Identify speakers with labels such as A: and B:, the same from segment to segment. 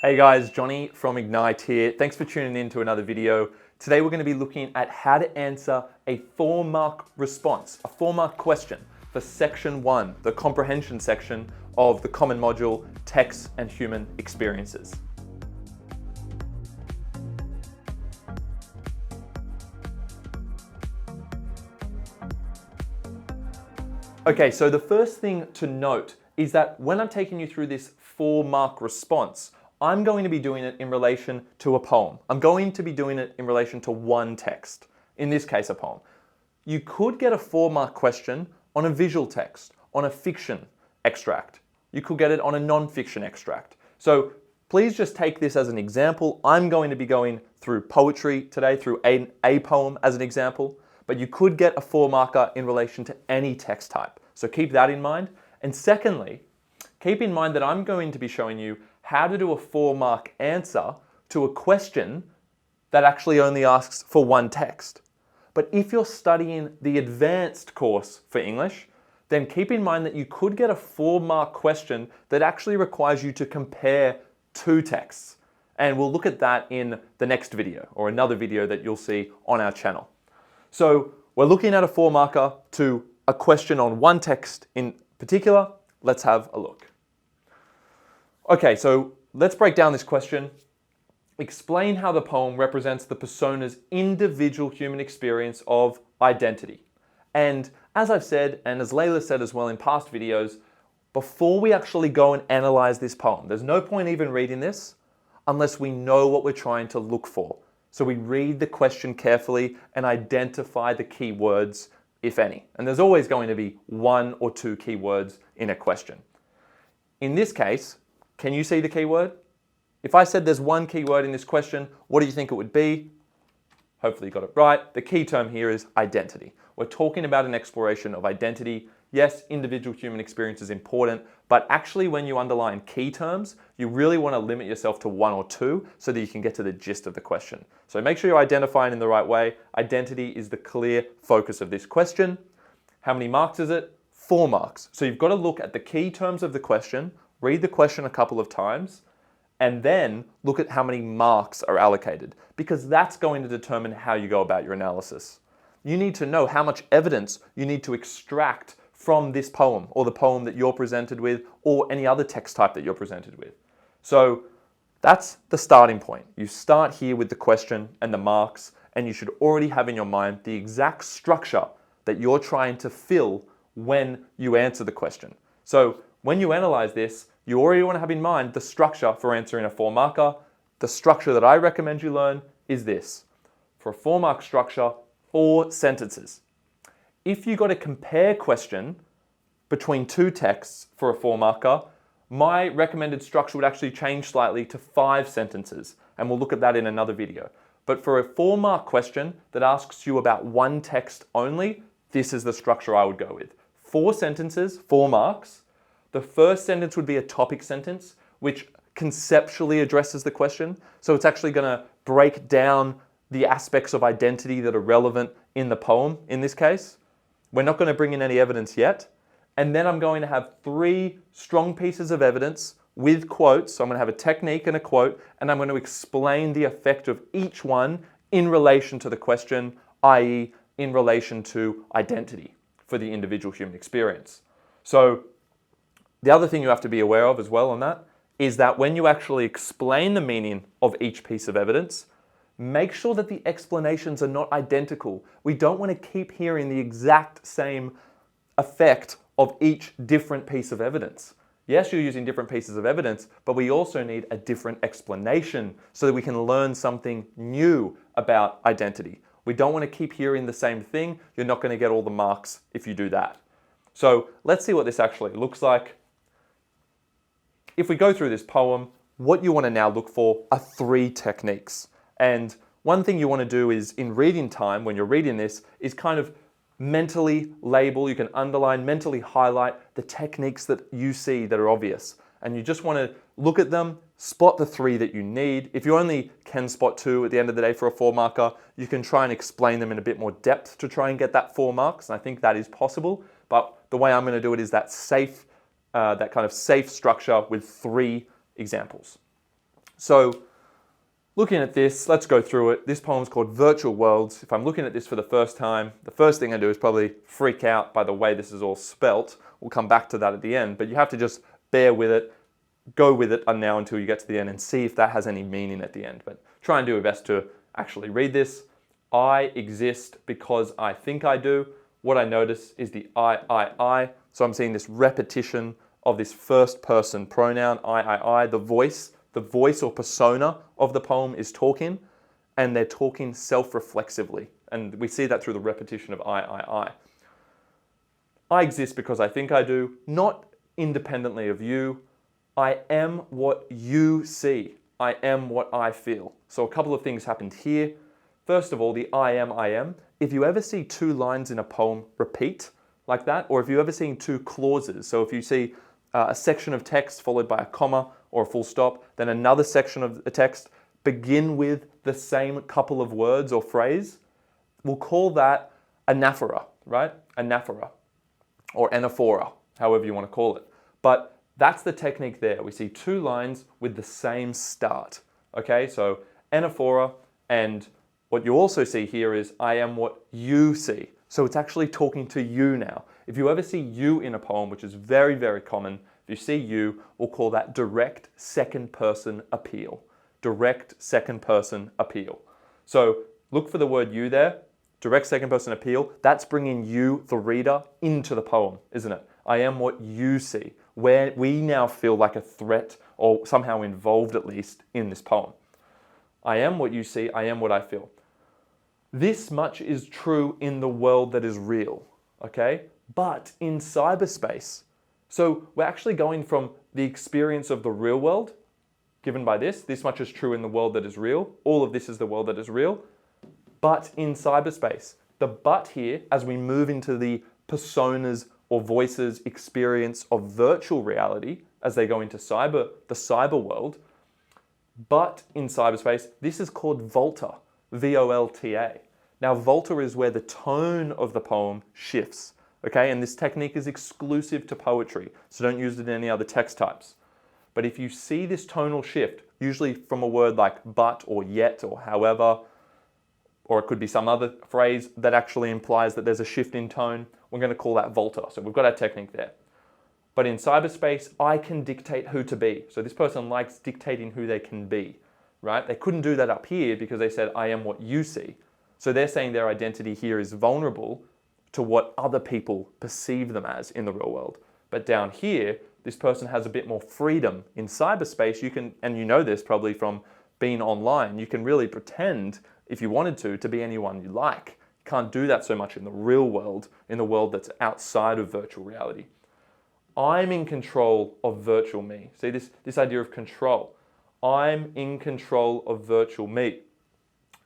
A: Hey guys, Johnny from Ignite here. Thanks for tuning in to another video. Today we're going to be looking at how to answer a 4-mark response, a 4-mark question for section 1, the comprehension section of the common module, Text and Human Experiences. Okay, so the first thing to note is that when I'm taking you through this 4-mark response, I'm going to be doing it in relation to a poem. I'm going to be doing it in relation to one text, in this case a poem. You could get a 4-mark question on a visual text, on a fiction extract. You could get it on a non-fiction extract. So please just take this as an example. I'm going to be going through poetry today, through a poem as an example, but you could get a 4-marker in relation to any text type. So keep that in mind. And secondly, keep in mind that I'm going to be showing you how to do a 4-mark answer to a question that actually only asks for one text. But if you're studying the advanced course for English, then keep in mind that you could get a 4-mark question that actually requires you to compare two texts. And we'll look at that in the next video or another video that you'll see on our channel. So we're looking at a 4-marker to a question on one text in particular. Let's have a look. Okay, so let's break down this question. Explain how the poem represents the persona's individual human experience of identity. And as I've said, and as Layla said as well in past videos, before we actually go and analyze this poem, there's no point even reading this unless we know what we're trying to look for. So we read the question carefully and identify the key words, if any. And there's always going to be 1 or 2 key words in a question. In this case, can you see the key word? If I said there's one key word in this question, what do you think it would be? Hopefully you got it right. The key term here is identity. We're talking about an exploration of identity. Yes, individual human experience is important, but actually when you underline key terms, you really want to limit yourself to 1 or 2 so that you can get to the gist of the question. So make sure you're identifying in the right way. Identity is the clear focus of this question. How many marks is it? 4 marks. So you've got to look at the key terms of the question, read the question a couple of times, and then look at how many marks are allocated, because that's going to determine how you go about your analysis. You need to know how much evidence you need to extract from this poem or the poem that you're presented with or any other text type that you're presented with. So that's the starting point. You start here with the question and the marks, and you should already have in your mind the exact structure that you're trying to fill when you answer the question. So when you analyze this, you already want to have in mind the structure for answering a 4-marker. The structure that I recommend you learn is this. For a 4-mark structure, 4 sentences. If you got a compare question between 2 texts for a 4-marker, my recommended structure would actually change slightly to 5 sentences, and we'll look at that in another video. But for a 4-mark question that asks you about one text only, this is the structure I would go with. 4 sentences, 4 marks. The first sentence would be a topic sentence, which conceptually addresses the question. So it's actually going to break down the aspects of identity that are relevant in the poem in this case. We're not going to bring in any evidence yet. And then I'm going to have 3 strong pieces of evidence with quotes. So I'm going to have a technique and a quote, and I'm going to explain the effect of each one in relation to the question, i.e. in relation to identity for the individual human experience. So the other thing you have to be aware of as well on that is that when you actually explain the meaning of each piece of evidence, make sure that the explanations are not identical. We don't want to keep hearing the exact same effect of each different piece of evidence. Yes, you're using different pieces of evidence, but we also need a different explanation so that we can learn something new about identity. We don't want to keep hearing the same thing. You're not going to get all the marks if you do that. So let's see what this actually looks like. If we go through this poem, what you want to now look for are 3 techniques. And one thing you want to do is in reading time, when you're reading this, is kind of mentally label, you can underline, mentally highlight the techniques that you see that are obvious. And you just want to look at them, spot the 3 that you need. If you only can spot 2 at the end of the day for a 4-marker, you can try and explain them in a bit more depth to try and get that 4 marks. And I think that is possible. But the way I'm going to do it is that kind of safe structure with 3 examples. So looking at this, let's go through it. This poem is called Virtual Worlds. If I'm looking at this for the first time, the first thing I do is probably freak out by the way this is all spelt. We'll come back to that at the end, but you have to just bear with it, go with it now until you get to the end and see if that has any meaning at the end. But try and do your best to actually read this. I exist because I think I do. What I notice is the I. So I'm seeing this repetition of this first person pronoun, I. The voice or persona of the poem is talking, and they're talking self-reflexively. And we see that through the repetition of I. I exist because I think I do, not independently of you. I am what you see. I am what I feel. So a couple of things happened here. First of all, the I am. If you ever see two lines in a poem repeat like that, or if you ever seen two clauses, so if you see a section of text followed by a comma or a full stop, then another section of the text begin with the same couple of words or phrase, we'll call that anaphora, right? Anaphora or anaphora, however you want to call it. But that's the technique there. We see two lines with the same start. Okay, so anaphora, and what you also see here is I am what you see. So it's actually talking to you now. If you ever see you in a poem, which is very, very common, if you see you, we'll call that direct second person appeal. Direct second person appeal. So look for the word you there. Direct second person appeal. That's bringing you, the reader, into the poem, isn't it? I am what you see. Where we now feel like a threat or somehow involved at least in this poem. I am what you see. I am what I feel. This much is true in the world that is real, okay? But in cyberspace, so we're actually going from the experience of the real world, given by this much is true in the world that is real, all of this is the world that is real, but in cyberspace. The but here, as we move into the personas or voices experience of virtual reality, as they go into the cyber world, but in cyberspace, this is called Volta, V-O-L-T-A. Now, Volta is where the tone of the poem shifts, okay? And this technique is exclusive to poetry, so don't use it in any other text types. But if you see this tonal shift, usually from a word like but or yet or however, or it could be some other phrase that actually implies that there's a shift in tone, we're going to call that Volta. So we've got our technique there. But in cyberspace, I can dictate who to be. So this person likes dictating who they can be, right? They couldn't do that up here because they said, I am what you see. So they're saying their identity here is vulnerable to what other people perceive them as in the real world. But down here, this person has a bit more freedom. In cyberspace, you can, and you know this probably from being online, you can really pretend, if you wanted to be anyone you like. You can't do that so much in the real world, in the world that's outside of virtual reality. I'm in control of virtual me. See this idea of control. I'm in control of virtual me.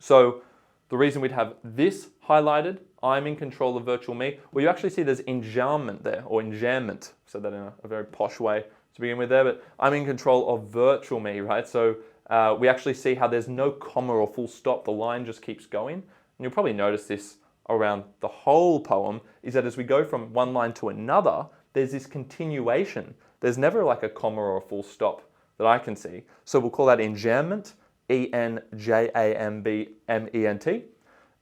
A: So the reason we'd have this highlighted, I'm in control of virtual me, well, you actually see there's enjambment there, or enjambment. Said that in a very posh way to begin with there, but I'm in control of virtual me, right? So we actually see how there's no comma or full stop. The line just keeps going. And you'll probably notice this around the whole poem, is that as we go from one line to another, there's this continuation. There's never like a comma or a full stop that I can see. So we'll call that enjambment, E-N-J-A-M-B-M-E-N-T.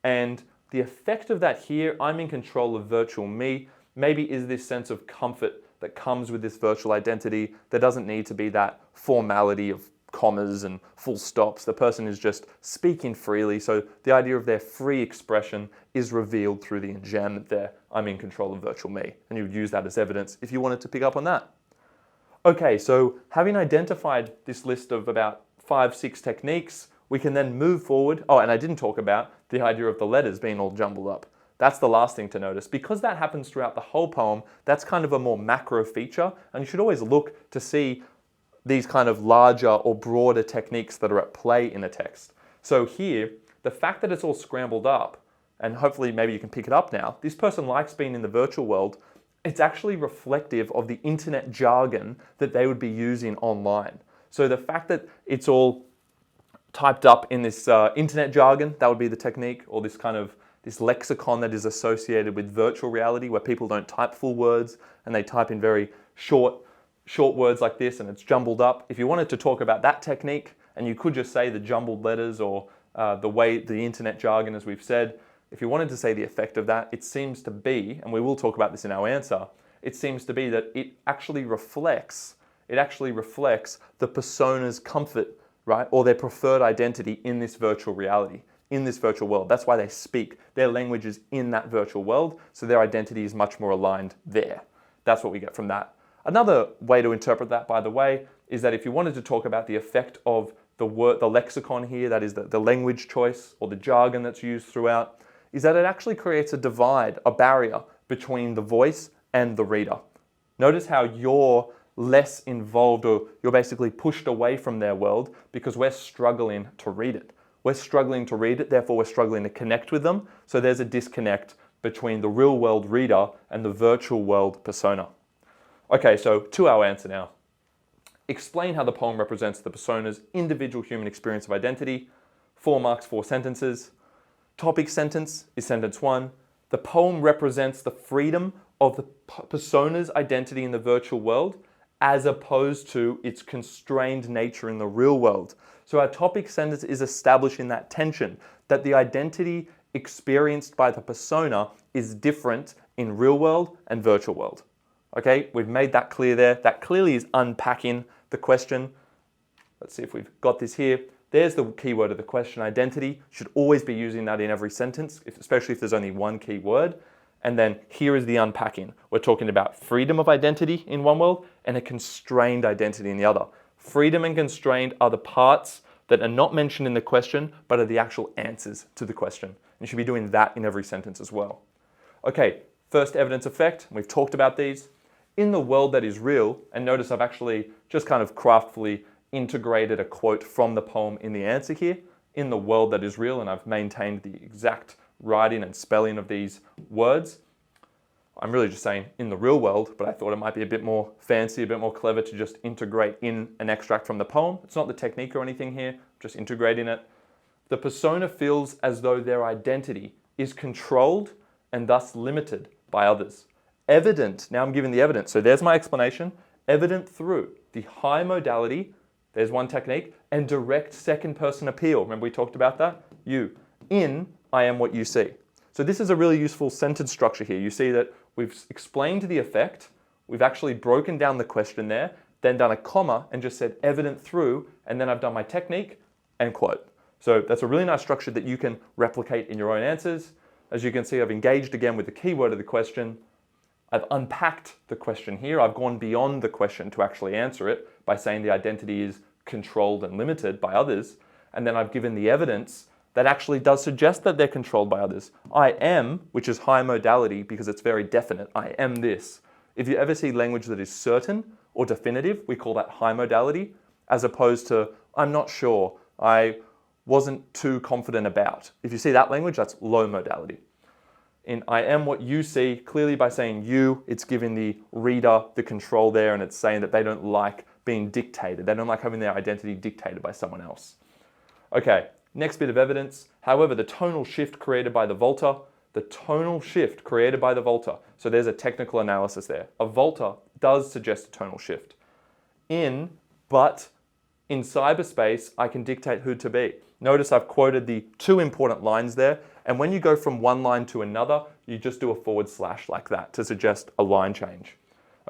A: And the effect of that here, I'm in control of virtual me, maybe is this sense of comfort that comes with this virtual identity. There doesn't need to be that formality of commas and full stops. The person is just speaking freely. So the idea of their free expression is revealed through the enjambment there. I'm in control of virtual me. And you would use that as evidence if you wanted to pick up on that. Okay, so having identified this list of about 5-6 techniques, we can then move forward. Oh, and I didn't talk about the idea of the letters being all jumbled up. That's the last thing to notice. Because that happens throughout the whole poem, that's kind of a more macro feature. And you should always look to see these kind of larger or broader techniques that are at play in a text. So here, the fact that it's all scrambled up, and hopefully maybe you can pick it up now, this person likes being in the virtual world, it's actually reflective of the internet jargon that they would be using online. So the fact that it's all typed up in this internet jargon, that would be the technique, or this kind of this lexicon that is associated with virtual reality where people don't type full words and they type in very short short words like this and it's jumbled up. If you wanted to talk about that technique, and you could just say the jumbled letters or the way the internet jargon, as we've said, if you wanted to say the effect of that, it seems to be, and we will talk about this in our answer, it seems to be that it actually reflects the persona's comfort, right, or their preferred identity in this virtual reality, in this virtual world. That's why they speak. Their language is in that virtual world, so their identity is much more aligned there. That's what we get from that. Another way to interpret that, by the way, is that if you wanted to talk about the effect of the word, the lexicon here, that is the language choice or the jargon that's used throughout, is that it actually creates a divide, a barrier between the voice and the reader. Notice how you're less involved, or you're basically pushed away from their world because we're struggling to read it. We're struggling to read it, therefore we're struggling to connect with them. So there's a disconnect between the real world reader and the virtual world persona. Okay, so to our answer now. Explain how the poem represents the persona's individual human experience of identity. 4 marks, 4 sentences. Topic sentence is sentence 1. The poem represents the freedom of the persona's identity in the virtual world as opposed to its constrained nature in the real world. So our topic sentence is establishing that tension, that the identity experienced by the persona is different in real world and virtual world. Okay, we've made that clear there. That clearly is unpacking the question. Let's see if we've got this here. There's the keyword of the question, identity. Should always be using that in every sentence, especially if there's only one key word. And then here is the unpacking. We're talking about freedom of identity in one world and a constrained identity in the other. Freedom and constrained are the parts that are not mentioned in the question, but are the actual answers to the question. And you should be doing that in every sentence as well. Okay, first evidence effect. We've talked about these. In the world that is real, and notice I've actually just kind of craftfully integrated a quote from the poem in the answer here. In the world that is real, and I've maintained the exact writing and spelling of these words. I'm really just saying in the real world, but I thought it might be a bit more fancy, a bit more clever to just integrate in an extract from the poem. It's not the technique or anything here, just integrating it. The persona feels as though their identity is controlled and thus limited by others. Evident, now I'm giving the evidence. So there's my explanation. Evident through the high modality, there's one technique, and direct second person appeal. Remember we talked about that? You. In, I am what you see. So this is a really useful sentence structure here. You see that we've explained the effect, we've actually broken down the question there, then done a comma and just said evident through, and then I've done my technique and quote. So that's a really nice structure that you can replicate in your own answers. As you can see, I've engaged again with the keyword of the question. I've unpacked the question here. I've gone beyond the question to actually answer it by saying the identity is controlled and limited by others. And then I've given the evidence that actually does suggest that they're controlled by others. I am, which is high modality because it's very definite. I am this. If you ever see language that is certain or definitive, we call that high modality, as opposed to I'm not sure, I wasn't too confident about. If you see that language, that's low modality. In I am what you see, clearly by saying you, it's giving the reader the control there, and it's saying that they don't like being dictated. They don't like having their identity dictated by someone else. Okay, next bit of evidence. However, the tonal shift created by the volta, so there's a technical analysis there. A volta does suggest a tonal shift. But in cyberspace, I can dictate who to be. Notice I've quoted the 2 important lines there, and when you go from one line to another, you just do a / like that to suggest a line change.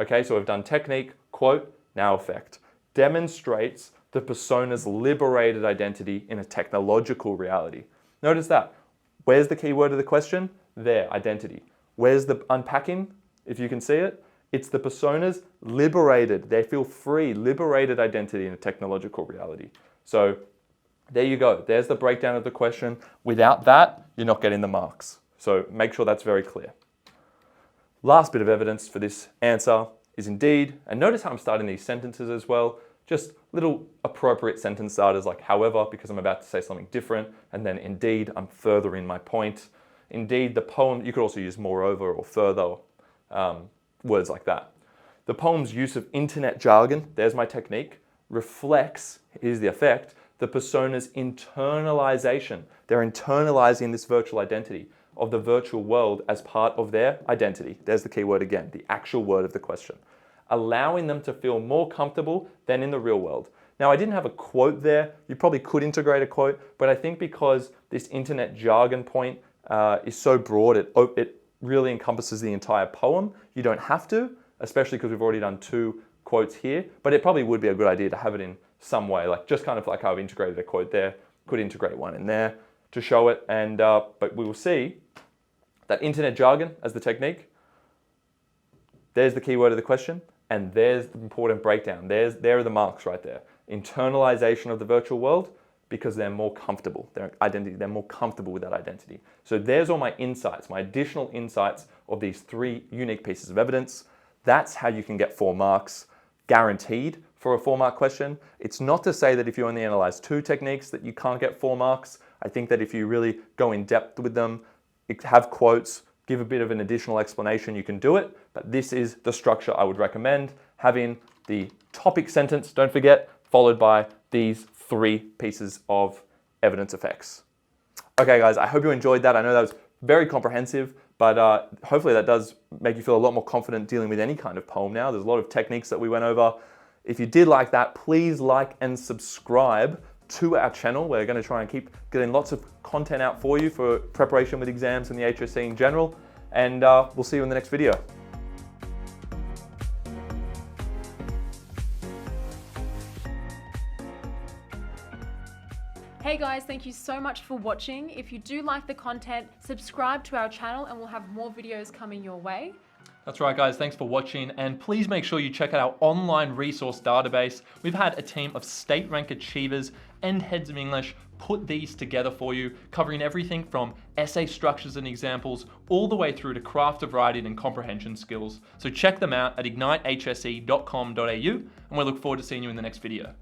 A: Okay, so we've done technique, quote, now effect. Demonstrates the persona's liberated identity in a technological reality. Notice that. Where's the key word of the question? There, identity. Where's the unpacking? If you can see it, it's the persona's liberated. They feel free, liberated identity in a technological reality. So there you go. There's the breakdown of the question. Without that, you're not getting the marks. So make sure that's very clear. Last bit of evidence for this answer is indeed, and notice how I'm starting these sentences as well, just little appropriate sentence starters like however, because I'm about to say something different, and then indeed, I'm furthering my point. Indeed, the poem, you could also use moreover or further, words like that. The poem's use of internet jargon, there's my technique, reflects, here's the effect, the persona's internalization. They're internalizing this virtual identity of the virtual world as part of their identity. There's the key word again, the actual word of the question. allowing them to feel more comfortable than in the real world. Now, I didn't have a quote there. You probably could integrate a quote, but I think because this internet jargon point is so broad, it really encompasses the entire poem. You don't have to, especially because we've already done 2 quotes here, but it probably would be a good idea to have it in some way, like just kind of like how I've integrated a quote there, could integrate one in there to show it. And but we will see that internet jargon as the technique. There's the keyword of the question, and there's the important breakdown. There are the marks right there. Internalization of the virtual world, because they're more comfortable. They're more comfortable with that identity. So there's all my insights, my additional insights of these 3 unique pieces of evidence. That's how you can get 4 marks, guaranteed for a 4-mark question. It's not to say that if you only analyze 2 techniques that you can't get 4 marks. I think that if you really go in depth with them, have quotes, give a bit of an additional explanation, you can do it. But this is the structure I would recommend, having the topic sentence, don't forget, followed by these 3 pieces of evidence effects. Okay guys, I hope you enjoyed that. I know that was very comprehensive, but hopefully that does make you feel a lot more confident dealing with any kind of poem now. There's a lot of techniques that we went over. If you did like that, please like and subscribe to our channel. We're going to try and keep getting lots of content out for you for preparation with exams and the HSC in general. And we'll see you in the next video.
B: Hey guys, thank you so much for watching. If you do like the content, subscribe to our channel and we'll have more videos coming your way.
C: That's right guys, thanks for watching, and please make sure you check out our online resource database. We've had a team of state rank achievers and heads of English put these together for you, covering everything from essay structures and examples all the way through to craft of writing and comprehension skills. So check them out at ignitehse.com.au, and we look forward to seeing you in the next video.